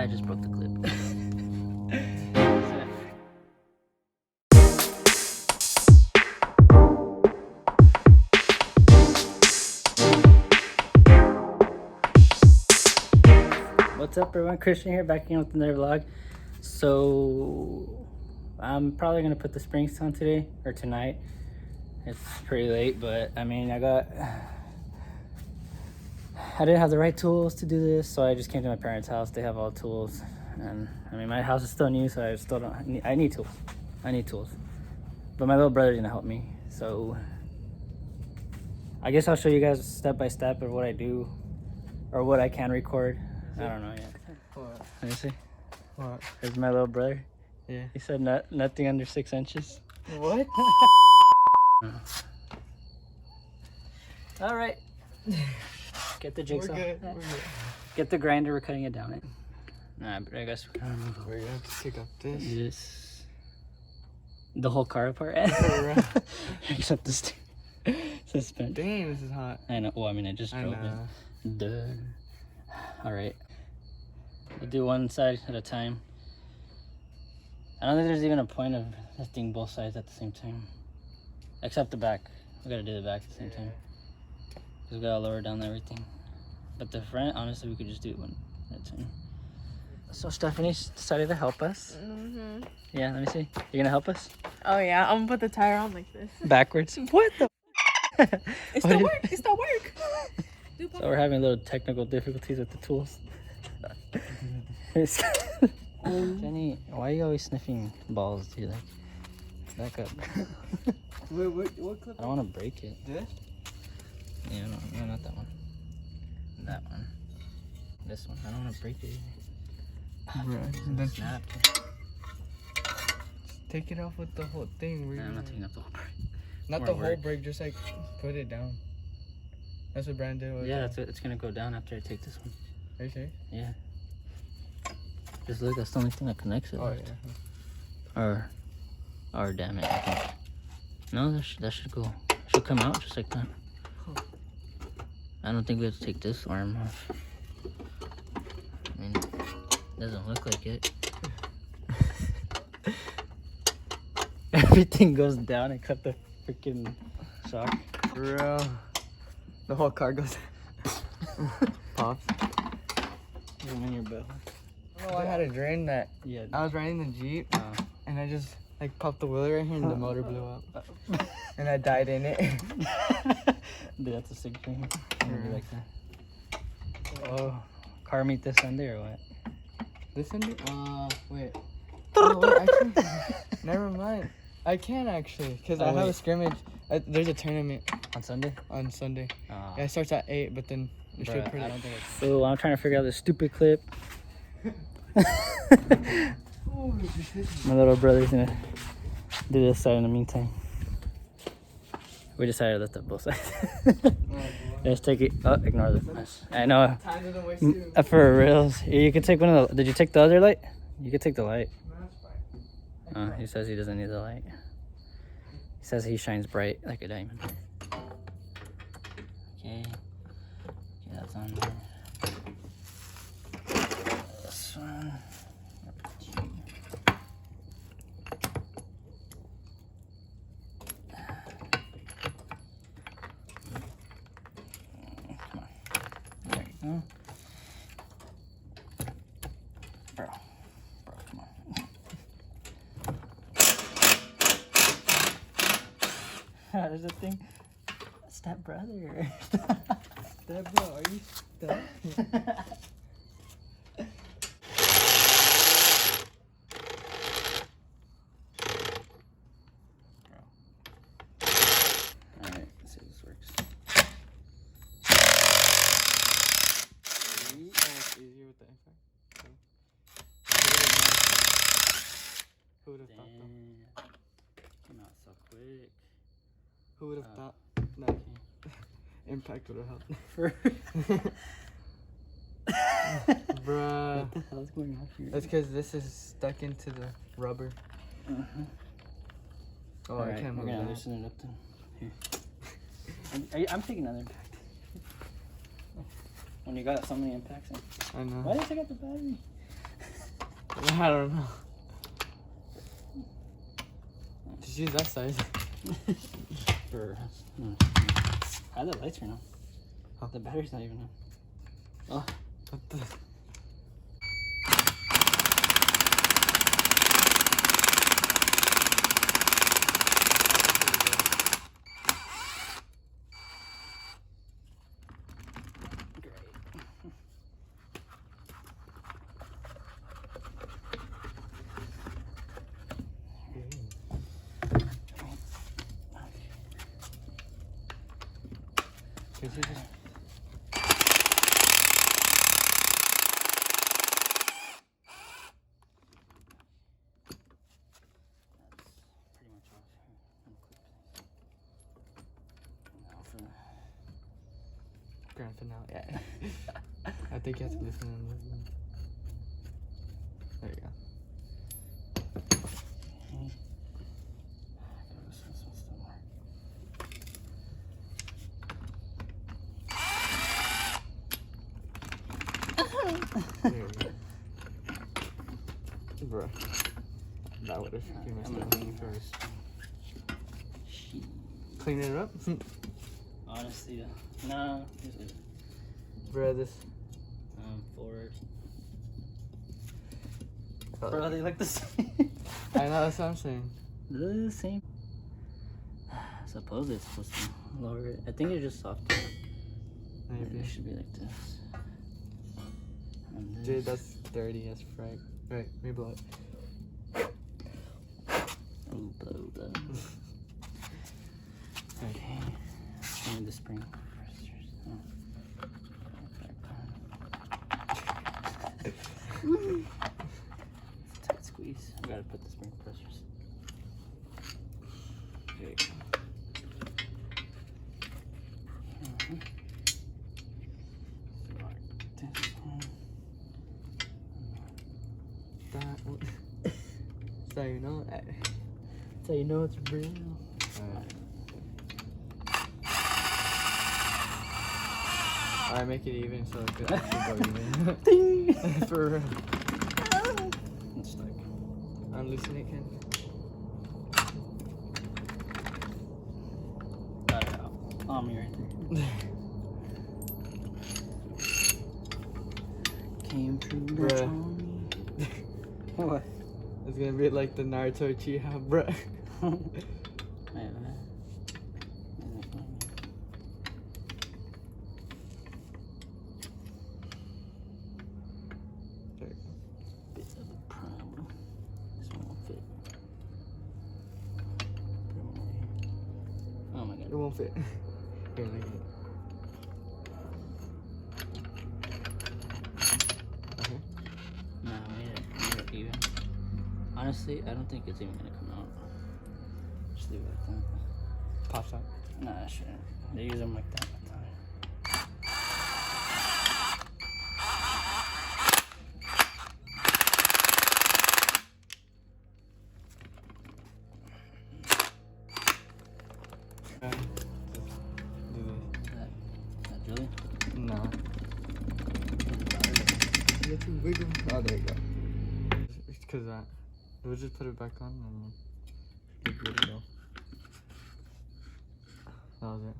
I just broke the clip. What's up everyone, Christian here, back again with another vlog. So I'm probably gonna put the springs on today or tonight. It's pretty late, but I mean I didn't have the right tools to do this, so I just came to my parents' house. They have all the tools, and I mean my house is still new, so I still don't I need tools. But my little brother's gonna help me, so I guess I'll show you guys step by step of what I do or what I can record. I don't know yet. What? Let me see. What? There's my little brother. Yeah. He said nothing under 6 inches. What? All right. Get the jigsaw. We're good. Get the grinder. We're cutting it down. Nah, but I guess We're gonna have to pick up this. The whole car apart. Except the suspension. Damn, this is hot. I know. Well, I mean, I just drove it. Duh. All right. We'll do one side at a time. I don't think there's even a point of lifting both sides at the same time. Except the back. We gotta do the back at the same time. Because we gotta lower down everything. But the front, honestly, we could just do it one at a time. So Stephanie decided to help us. Mm-hmm. Yeah, let me see. You're gonna help us? Oh yeah, I'm gonna put the tire on like this. Backwards. What the? It's the work. It's the work. So we're having little technical difficulties with the tools. Jenny, why are you always sniffing balls, dude? Like, back up. Wait, what clip? I don't want to break it. This? Yeah, no, not that one. That one. This one. I don't want to break it. Right. Snap. Take it off with the whole thing. Nah, I'm not taking off the whole break. Not More the whole work. break, just like put it down. That's what Brandon did. Yeah, it's gonna go down after I take this one. Are you sure? Yeah. Just look, that's the only thing that connects it. Oh, left. yeah. Or damn it, I think. No, that should go. Should come out just like that. I don't think we have to take this arm off. I mean, doesn't look like it. Everything goes down except the freaking shock. Bro. The whole car goes pops. Even in your belt. Oh, I had a drain that. Yeah. I was riding the Jeep and I just like popped the wheeler right here and the motor blew up. And I died in it. Dude, that's a sick thing. Maybe like that. Oh, car meet this Sunday or what? This Sunday? Wait. Oh, wait, actually, never mind. I can actually, because I have a scrimmage. There's a tournament On Sunday? on Sunday. Oh. Yeah, it starts at 8, but then it should Bruh, pretty. I don't think it's... So I'm trying to figure out this stupid clip. My little brother's gonna do this side in the meantime. We decided to lift up both sides. Let's take it. Oh, ignore the mess. I know. Time doesn't waste too. For reals. You can take one of the... Did you take the other light? You could take the light. He says he doesn't need the light. He says he shines bright like a diamond. Okay. Okay, that's on there. This one. Come on. There you go. Bro, come on. There's a thing. Step brother. Step bro, are you stuck? Alright, let's see if this works. It's easier with the impact. Who would have thought though? Came out so quick. Who would have thought that impact would have helped? Bruh. What the hell is going on here? That's because this is stuck into the rubber. Oh, Alright, I can't we're move gonna that. loosen it up then. Here. I'm taking another impact. When you got so many impacts in. I know. Why did I take out the battery? I don't know. Just use that size. For how the lights are on? Huh? The battery's not even on. Oh, What the? Can you just... pretty much off here. Now for Grand finale. Yeah. I think you have to listen and listen. There you go. this one's still more. There you go. Bruh. That would have freaking messed I'm up. gonna clean first. Clean it up? Honestly, no. Bruh, this. Forward. Oh. Bro, they look the same. I know, that's what I'm saying. They're the same. Supposedly it's supposed to lower it. I think it's just softer. Maybe. It should be like this. And this. Dude, that's dirty as frick. Right, let me blow it. Ooh, blow. Okay. Show me the spring first. Tight squeeze. I gotta put the spring pressures. There you go. This one. That one. So you know that. So you know it's real. Alright, make it even so it could actually go even. Ding! For real. It's stuck. Unloosen it, Ken. Got it out. On me right there. Came through the Bruh. Tommy. What? It's gonna be like the Naruto Uchiha, bruh. There you go. Bit of a problem. This one won't fit. Put 'em over here. Oh my god. It won't fit. Here, like it. Okay. No, made it even. Honestly, I don't think it's even gonna come out. Just leave it like that. Pops out. Nah, I shouldn't. They use them like that all the time. Do Is that Julie? this. Nah. You have to wiggle. Oh, there you go. Because that. We'll just put it back on and we're good to go. That was it.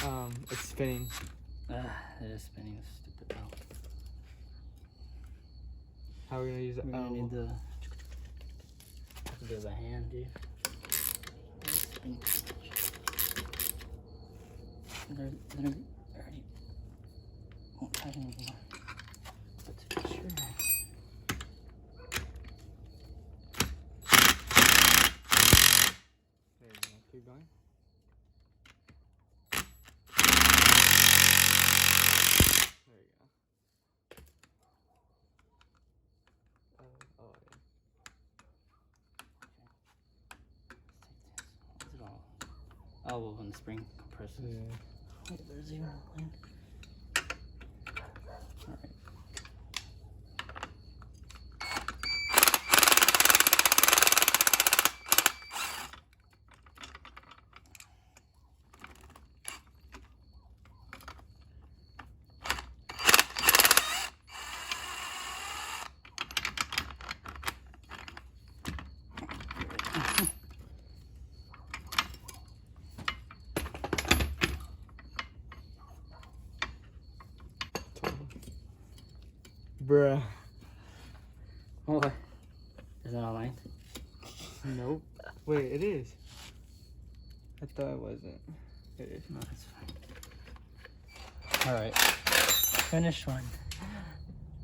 Oh, It's spinning. it is spinning this stupid belt. How are we gonna use it? We're gonna need the bit of a hand, dude. They're already won't tight anymore. But to be sure. There you go. Keep going. There you go. Oh yeah. Let's take this. What's it all? Oh, well, when the spring compresses. Yeah. Wait, there's even one. Alright. Bruh. What? Is that online? Nope. Wait, it is. I thought it wasn't. It is. No, that's fine. Alright. Finished one.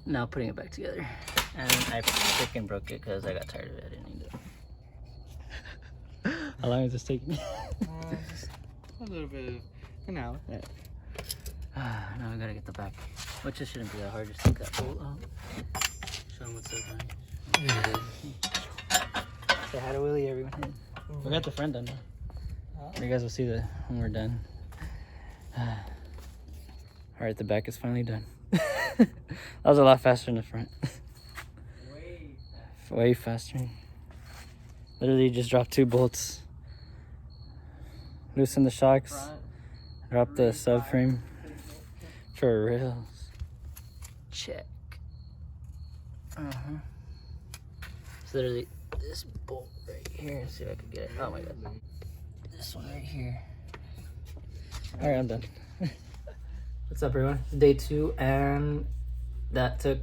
Now putting it back together. And I freaking broke it because I got tired of it. I didn't need it. How long is this taking? Just a little bit of an hour. Yeah. Now we gotta get the back. Which it shouldn't be that hard. Just take that bolt out. Show them what's so fun. Say hi to Willie, everyone. We got the front done now. You guys will see that when we're done. Alright, the back is finally done. That was a lot faster than the front. Way faster. Literally just dropped 2 bolts. Loosen the shocks. Drop the subframe. For reals. Check. It's literally this bolt right here. Let's see if I can get it. Oh my god. This one right here. Alright, I'm done. What's up, everyone? It's day 2, and that took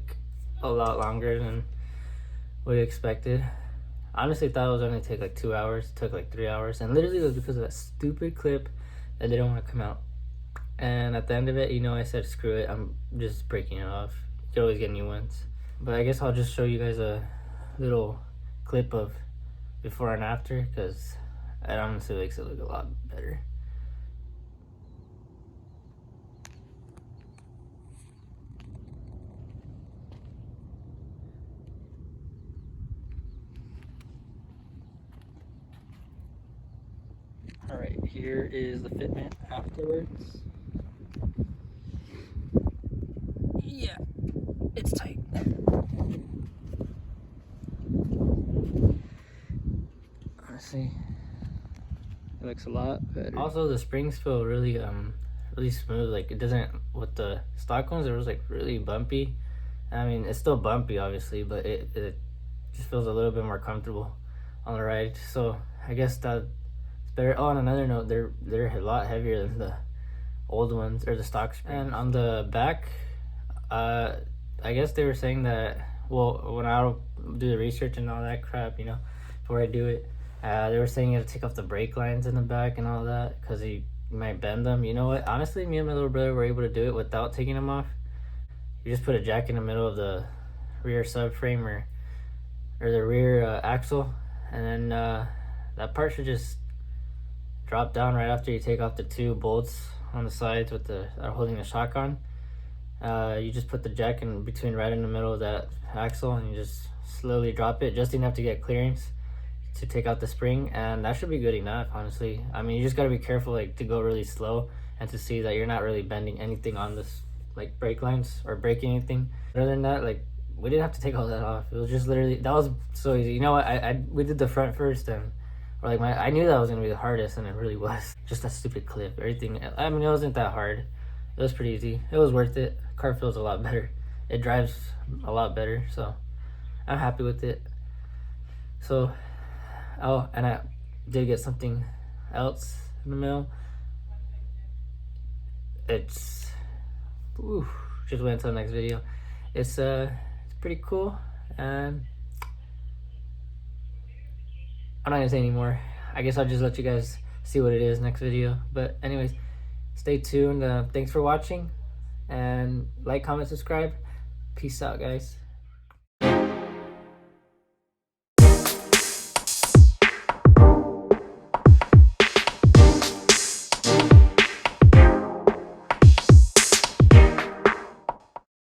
a lot longer than we expected. Honestly, thought it was only take like 2 hours. It took like 3 hours, and literally it was because of that stupid clip that didn't want to come out. And at the end of it, you know, I said screw it, I'm just breaking it off. You can always get new ones. But I guess I'll just show you guys a little clip of before and after, because it honestly makes it look a lot better. Alright, here is the fitment afterwards. Yeah, it's tight. Honestly, it looks a lot better. Also, the springs feel really really smooth. Like, it doesn't, with the stock ones, it was like really bumpy. I mean, it's still bumpy obviously, but it just feels a little bit more comfortable on the ride. So I guess that's better. Oh, on another note, they're a lot heavier than the old ones, or the stock springs. And on the back, I guess they were saying that, well, when I do the research and all that crap, you know, before I do it, they were saying you have to take off the brake lines in the back and all that because you might bend them. You know what? Honestly, me and my little brother were able to do it without taking them off. You just put a jack in the middle of the rear subframe or the rear axle, and then that part should just drop down right after you take off the 2 bolts on the sides with the holding the shock on. You just put the jack in between, right in the middle of that axle, and you just slowly drop it just enough to get clearance to take out the spring, and that should be good enough, honestly. I mean, you just got to be careful, like, to go really slow and to see that you're not really bending anything on this, like, brake lines or breaking anything. Other than that, like, we didn't have to take all that off. It was just literally, that was so easy. You know what, we did the front first, and or like I knew that was gonna be the hardest, and it really was. Just that stupid clip, everything. I mean, it wasn't that hard. It was pretty easy. It was worth it. Car feels a lot better. It drives a lot better, so I'm happy with it. So, oh, and I did get something else in the mail. It's, just wait until the next video. It's pretty cool, and I'm not gonna say anymore. I guess I'll just let you guys see what it is next video. But anyways, stay tuned. Thanks for watching, and like, comment, subscribe. Peace out, guys.